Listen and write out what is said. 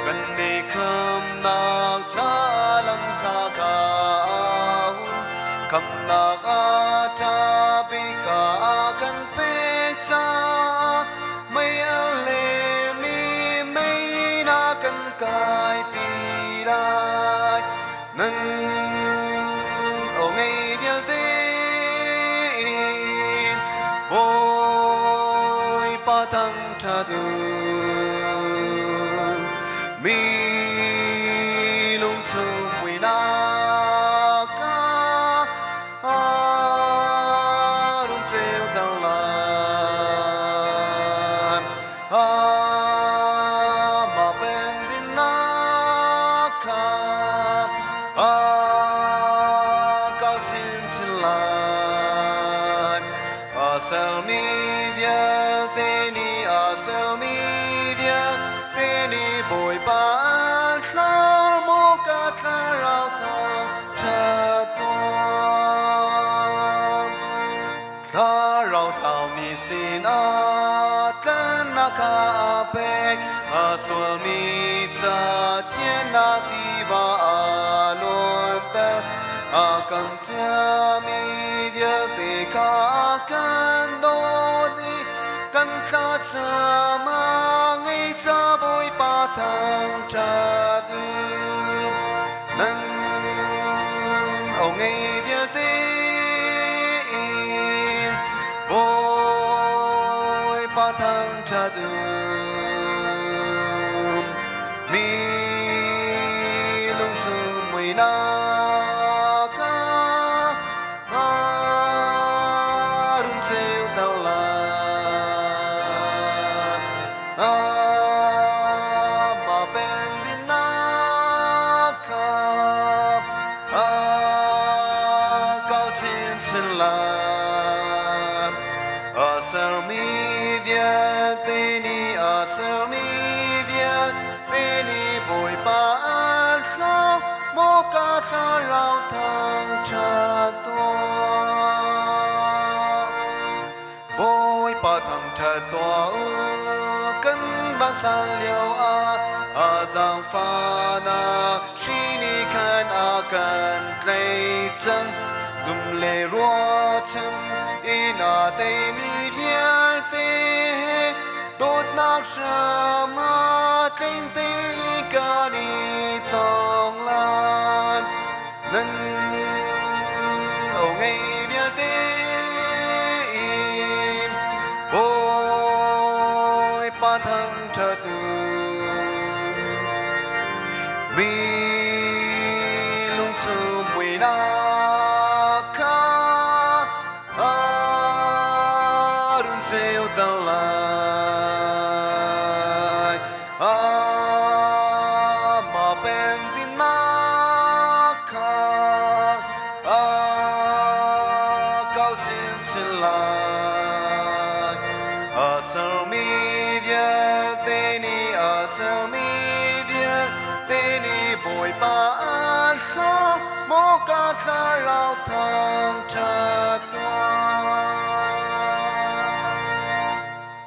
กันในคำนักชาลังชาขาวคำนักอาชาบิกากันเปจาไม่เลมีไม่นากันกายปีได้นั้นโอไงเดียวเต้โอยปะทังชาดูมีลุงทุ่มวินากาลุงเจ้าตลาดมาเป็นดินนาคาเก้าชินฉลาดasal mi vial teni asal mi vial teni boy pan sal mo ka tha rao tha cha tuam tha rao thao mi sin a tan na ka pe asul mi cha tien na ti ba alon ta akan cha mi vial te ka kan do di kan kha cha ma ngai cha boy pa thang cha tu nan au ngai vial te in boy pa thang cha tu mi lung sum mui na asal mi vial teni asal mi vial teni boy pa an sao mo ka tha rao thang cha tua boy pa thang cha tua kan ba san liao a giang pha na shi ni kan a kan klei chang zum le ruo cham ina te mi vial te đốt nát sa ma kinh tế ca đi tòng lan nên ở ngay vial te in bôi pa thăng cha tu mi lung sum mui na ma ben din na ka cao chin chin la asal mi vial teni asal mi vial teni boy pa an sao mo ka tha rao thang cha